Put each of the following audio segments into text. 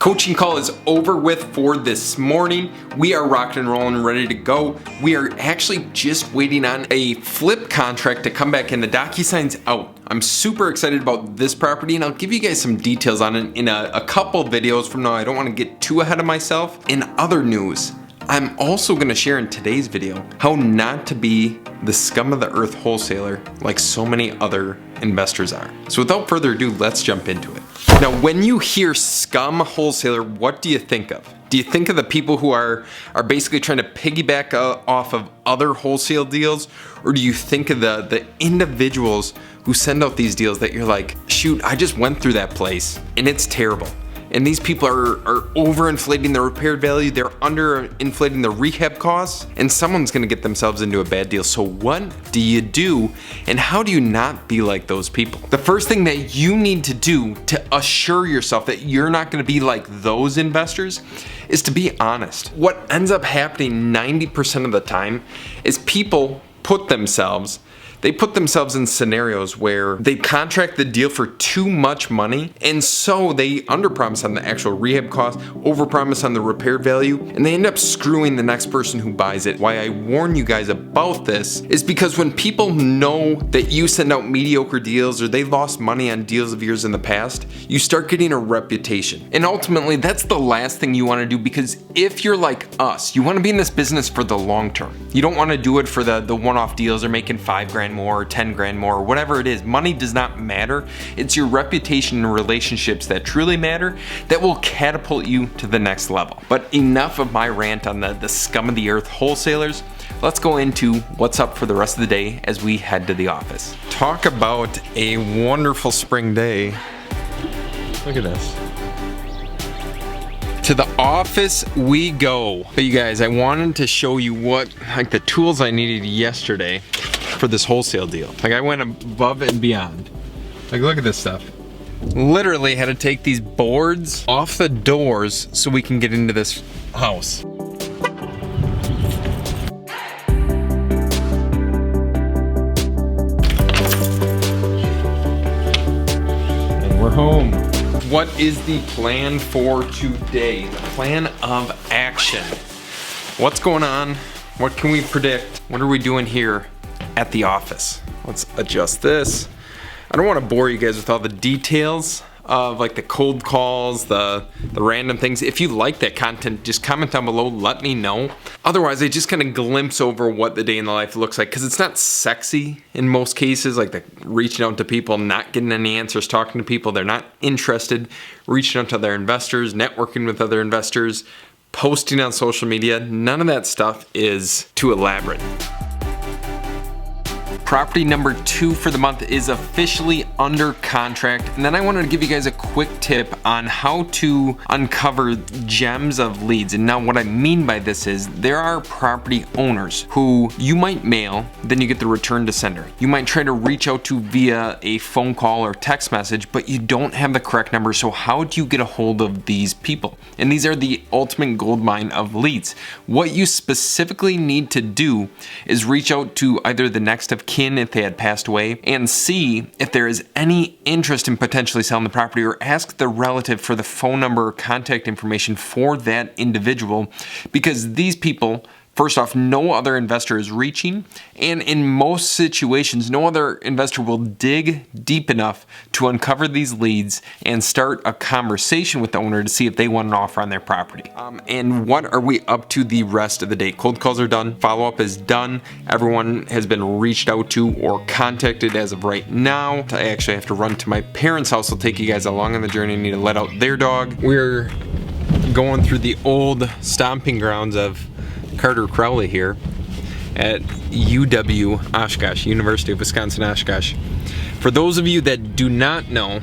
Coaching call is over with for this morning. We are rocking and rolling and ready to go. We are actually just waiting on a flip contract to come back and the DocuSign's out. I'm super excited about this property and I'll give you guys some details on it in a couple videos from now. I don't want to get too ahead of myself. In other news, I'm also going to share in today's video how not to be the scum of the earth wholesaler like so many other investors are. So without further ado, let's jump into it. Now, when you hear scum wholesaler, what do you think of? Do you think of the people who are basically trying to piggyback off of other wholesale deals? Or do you think of the individuals who send out these deals that you're like, shoot, I just went through that place and it's terrible. And these people are overinflating the repaired value, they're underinflating the rehab costs, and someone's gonna get themselves into a bad deal. So what do you do, and how do you not be like those people? The first thing that you need to do to assure yourself that you're not gonna be like those investors is to be honest. What ends up happening 90% of the time is people put themselves in scenarios where they contract the deal for too much money, and so they underpromise on the actual rehab cost, overpromise on the repaired value, and they end up screwing the next person who buys it. Why I warn you guys about this is because when people know that you send out mediocre deals or they lost money on deals of yours in the past, you start getting a reputation. And ultimately, that's the last thing you want to do, because if you're like us, you want to be in this business for the long term. You don't want to do it for the one-off deals or making $5 grand more or 10 grand more or whatever it is. Money does not matter. It's your reputation and relationships that truly matter, that will catapult you to the next level. But enough of my rant on the scum of the earth wholesalers. Let's go into what's up for the rest of the day as we head to the office. Talk about a wonderful spring day. Look at this. To the office we go. But you guys, I wanted to show you the tools I needed yesterday for this wholesale deal. Like, I went above and beyond. Like, look at this stuff. Literally had to take these boards off the doors so we can get into this house. And we're home. What is the plan for today? The plan of action. What's going on? What can we predict? What are we doing here at the office? Let's adjust this. I don't want to bore you guys with all the details of like the cold calls, the random things. If you like that content, just comment down below, let me know. Otherwise, I just kind of glimpse over what the day in the life looks like, because it's not sexy in most cases, like the reaching out to people, not getting any answers, talking to people, they're not interested, reaching out to other investors, networking with other investors, posting on social media. None of that stuff is too elaborate. Property number 2 for the month is officially under contract. And then I wanted to give you guys a quick tip on how to uncover gems of leads. And now what I mean by this is there are property owners who you might mail, then you get the return to sender. You might try to reach out to via a phone call or text message, but you don't have the correct number. So how do you get a hold of these people? And these are the ultimate gold mine of leads. What you specifically need to do is reach out to either the next of kin if they had passed away, and see if there is any interest in potentially selling the property, or ask the relative for the phone number or contact information for that individual, because these people, first off, no other investor is reaching, and in most situations, no other investor will dig deep enough to uncover these leads and start a conversation with the owner to see if they want an offer on their property. And what are we up to the rest of the day? Cold calls are done, follow-up is done, everyone has been reached out to or contacted as of right now. I actually have to run to my parents' house. I'll take you guys along on the journey. I need to let out their dog. We're going through the old stomping grounds of Carter Crowley here at UW Oshkosh, University of Wisconsin Oshkosh. For those of you that do not know,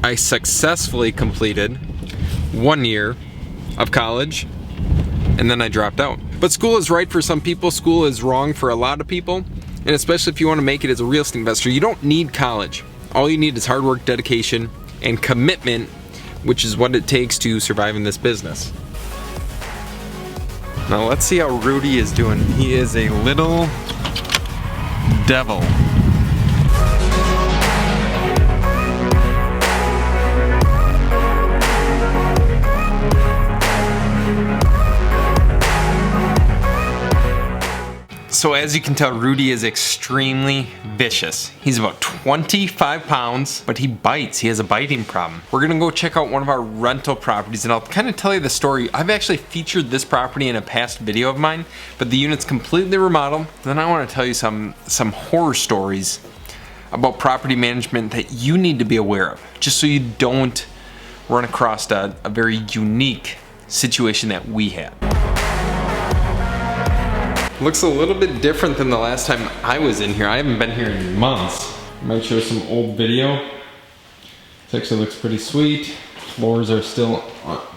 I successfully completed 1 year of college and then I dropped out. But school is right for some people, school is wrong for a lot of people, and especially if you want to make it as a real estate investor, you don't need college. All you need is hard work, dedication, and commitment, which is what it takes to survive in this business. Now let's see how Rudy is doing. He is a little devil. So as you can tell, Rudy is extremely vicious. He's about 25 pounds, but he bites. He has a biting problem. We're gonna go check out one of our rental properties, and I'll kind of tell you the story. I've actually featured this property in a past video of mine, but the unit's completely remodeled. Then I wanna tell you some horror stories about property management that you need to be aware of, just so you don't run across a very unique situation that we had. Looks a little bit different than the last time I was in here. I haven't been here in months. I might show some old video. This actually looks pretty sweet. Floors are still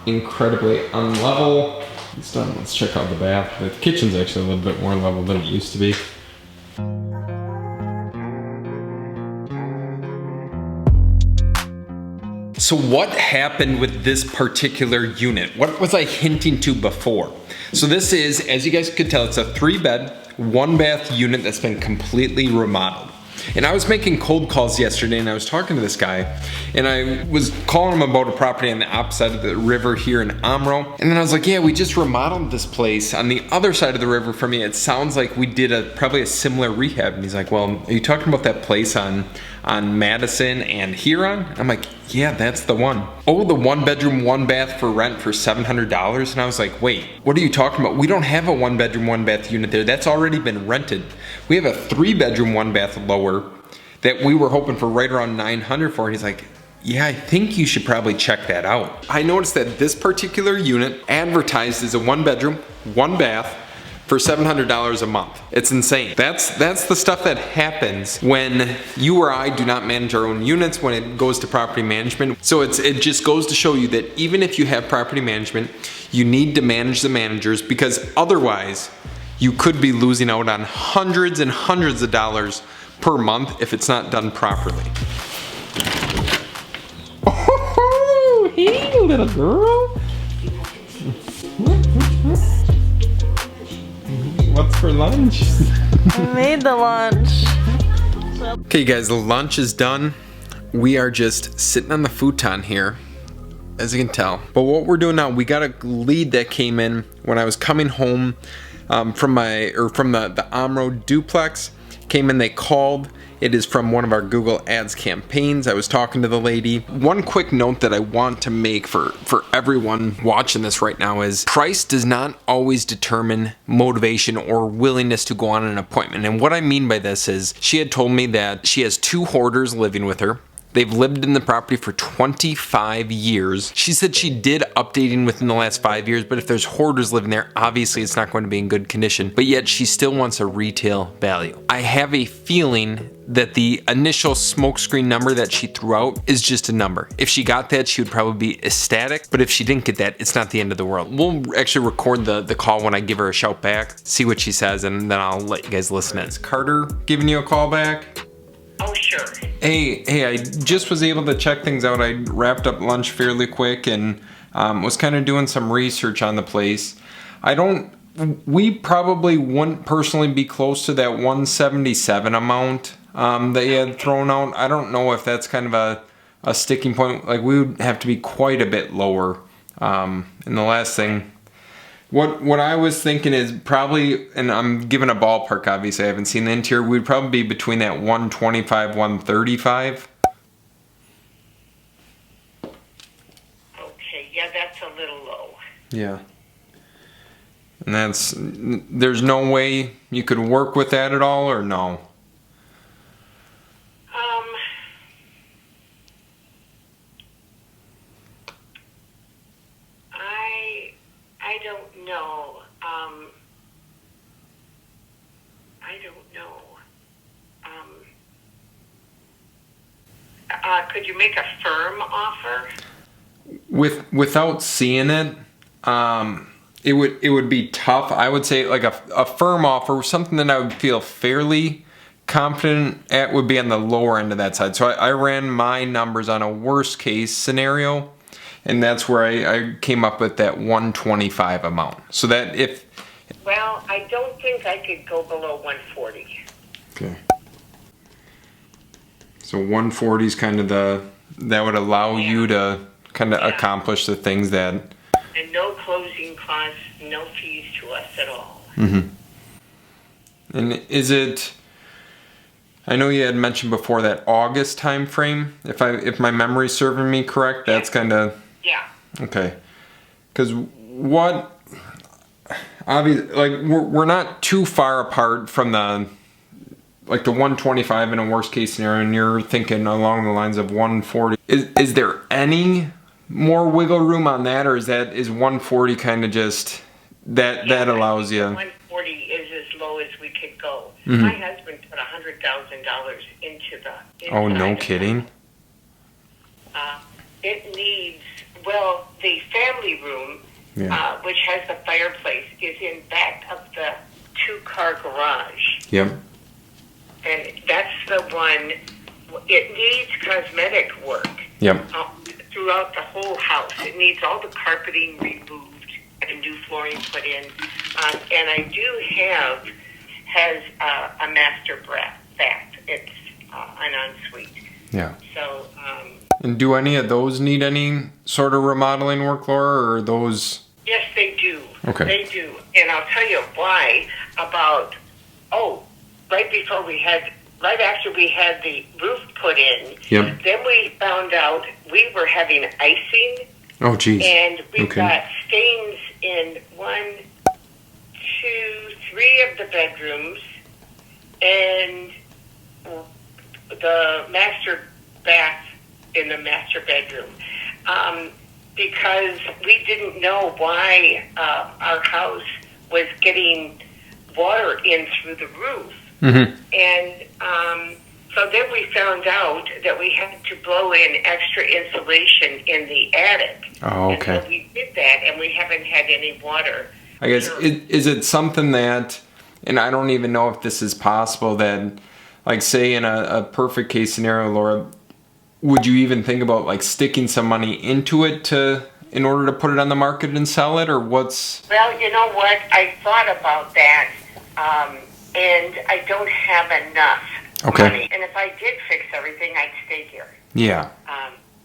incredibly unlevel. It's done. Let's check out the bath. The kitchen's actually a little bit more level than it used to be. So what happened with this particular unit? What was I hinting to before? So this is, as you guys could tell, it's a 3-bed, 1-bath unit that's been completely remodeled. And I was making cold calls yesterday, and I was talking to this guy, and I was calling him about a property on the opposite side of the river here in Amro. And then I was like, yeah, we just remodeled this place on the other side of the river from me. It sounds like we did probably a similar rehab. And he's like, well, are you talking about that place on Madison and Huron? I'm like, yeah, that's the one. Oh, the 1-bedroom, 1-bath for rent for $700. And I was like, wait, what are you talking about? We don't have a 1-bedroom, 1-bath unit there. That's already been rented. We have a 3-bedroom, 1-bath lower that we were hoping for right around $900 for. And he's like, yeah, I think you should probably check that out. I noticed that this particular unit advertised as a 1-bedroom, 1-bath for $700 a month. It's insane. That's the stuff that happens when you or I do not manage our own units, when it goes to property management. So it just goes to show you that even if you have property management, you need to manage the managers, because otherwise you could be losing out on hundreds and hundreds of dollars per month if it's not done properly. Oh, hey, little girl. What's for lunch? I made the lunch. Okay guys, the lunch is done. We are just sitting on the futon here, as you can tell. But what we're doing now, we got a lead that came in when I was coming home from the Amro duplex. Came in, they called. It is from one of our Google Ads campaigns. I was talking to the lady. One quick note that I want to make for everyone watching this right now is price does not always determine motivation or willingness to go on an appointment. And what I mean by this is she had told me that she has 2 hoarders living with her. They've lived in the property for 25 years. She said she did updating within the last 5 years, but if there's hoarders living there, obviously it's not going to be in good condition, but yet she still wants a retail value. I have a feeling that the initial smokescreen number that she threw out is just a number. If she got that, she would probably be ecstatic, but if she didn't get that, it's not the end of the world. We'll actually record the call when I give her a shout back, see what she says, and then I'll let you guys listen. It's Carter giving you a call back. Oh, sure. Hey, I just was able to check things out. I wrapped up lunch fairly quick and was kind of doing some research on the place. We probably wouldn't personally be close to that 177 amount that you had thrown out. I don't know if that's kind of a sticking point. Like, we would have to be quite a bit lower. And the last thing, what I was thinking is probably, and I'm giving a ballpark, obviously I haven't seen the interior, we'd probably be between that 125, 135. Okay, yeah, that's a little low. Yeah. And there's no way you could work with that at all, or no? I don't know. I don't know. Could you make a firm offer? Without seeing it, it would be tough. I would say like a firm offer, something that I would feel fairly confident at, would be on the lower end of that side. So I ran my numbers on a worst case scenario, and that's where I came up with that 125 amount. So that if... Well, I don't think I could go below 140. Okay. So 140 is kind of that would allow you to kind of accomplish the things that... And no closing costs, no fees to us at all. Mm-hmm. And is it, I know you had mentioned before that August time frame, if my memory's serving me correct, that's kind of... Yeah. Okay. Because what, obviously, like, we're not too far apart from the 125 in a worst case scenario, and you're thinking along the lines of 140. Is there any more wiggle room on that, or is 140 kind of just, that allows you? 140 is as low as we could go. Mm-hmm. My husband put $100,000 into the... Oh, no kidding. It needs, well, the family room, which has the fireplace, is in back of the 2-car garage. Yep. And that's the one, it needs cosmetic work. Yep. Throughout the whole house. It needs all the carpeting removed and new flooring put in. And I do has a master bath. It's an ensuite. Yeah. So, and do any of those need any sort of remodeling work, Laura, or are those? Yes, they do. Okay. They do. And I'll tell you why. Right after we had the roof put in, yep. Then we found out we were having icing. Oh, geez. And we got stains in 1, 2, 3 of the bedrooms, and the master bath in the master bedroom. Because we didn't know why our house was getting water in through the roof. Mm-hmm. And so then we found out that we had to blow in extra insulation in the attic. Oh, okay. And so we did that, and we haven't had any water. I guess, is it something that, and I don't even know if this is possible, that, like, say in a perfect case scenario, Laura, would you even think about, like, sticking some money into it in order to put it on the market and sell it, or what's... Well, you know what? I thought about that, and I don't have enough money. And if I did fix everything, I'd stay here. Yeah.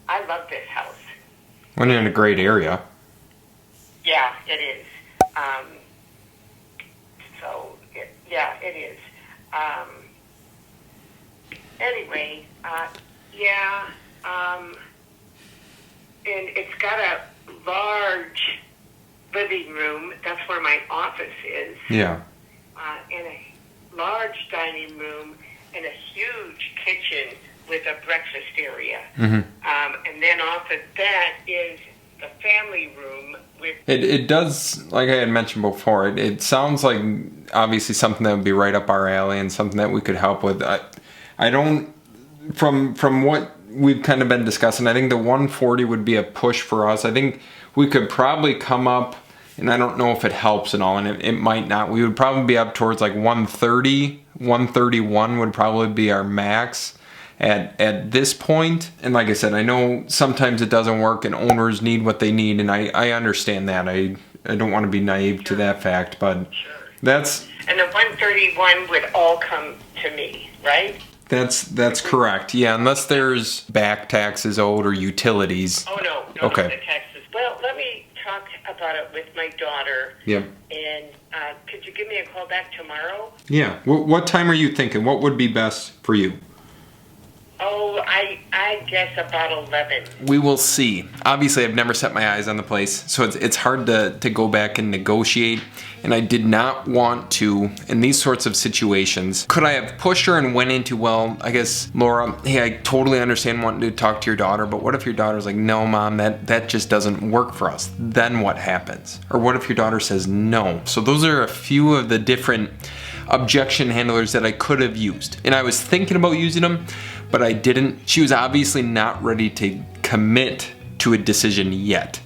I love this house. We're in a great area. Yeah, it is. It is. Anyway, and it's got a large living room. That's where my office is. Yeah. And a large dining room and a huge kitchen with a breakfast area. Mm-hmm. And then off of that is the family room with... It does, like I had mentioned before, it sounds like obviously something that would be right up our alley and something that we could help with. I don't, from what we've kind of been discussing, I think the 140 would be a push for us. I think we could probably come up, and I don't know if it helps at all, and it might not. We would probably be up towards like 130, 131 would probably be our max at this point. And like I said, I know sometimes it doesn't work and owners need what they need, and I understand that. I don't want to be naive to that fact, but that's... And the 131 would all come to me, right? That's correct. Yeah, unless there's back taxes owed or utilities. Oh, no, okay. The taxes. Well, let me talk about it with my daughter. Yeah. And could you give me a call back tomorrow? Yeah. What time are you thinking? What would be best for you? Oh, I guess about 11. We will see. Obviously, I've never set my eyes on the place, so it's hard to go back and negotiate. And I did not want to, in these sorts of situations, could I have pushed her and went into, well, I guess, Laura, hey, I totally understand wanting to talk to your daughter, but what if your daughter's like, no, Mom, that just doesn't work for us? Then what happens? Or what if your daughter says no? So those are a few of the different objection handlers that I could have used. And I was thinking about using them, but I didn't. She was obviously not ready to commit to a decision yet.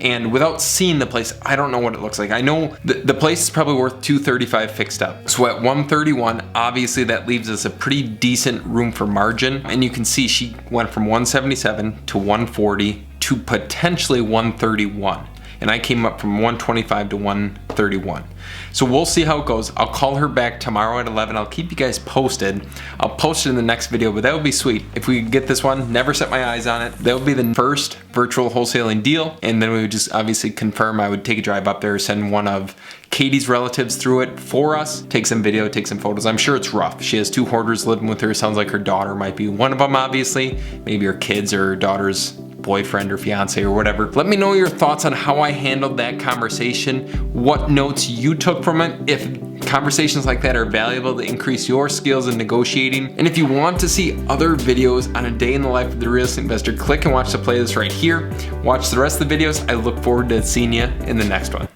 And without seeing the place, I don't know what it looks like. I know the place is probably worth $235 fixed up. So at 131, obviously that leaves us a pretty decent room for margin. And you can see she went from 177 to 140 to potentially 131. and I came up from 125 to 131. So we'll see how it goes. I'll call her back tomorrow at 11. I'll keep you guys posted. I'll post it in the next video, but that would be sweet. If we could get this one, never set my eyes on it. That would be the first virtual wholesaling deal, and then we would just obviously confirm. I would take a drive up there, send one of Katie's relatives through it for us, take some video, take some photos. I'm sure it's rough. She has 2 hoarders living with her. Sounds like her daughter might be one of them, obviously. Maybe her kids or her daughter's boyfriend or fiance or whatever. Let me know your thoughts on how I handled that conversation, what notes you took from it, if conversations like that are valuable to increase your skills in negotiating. And if you want to see other videos on a day in the life of the real estate investor, click and watch the playlist right here. Watch the rest of the videos. I look forward to seeing you in the next one.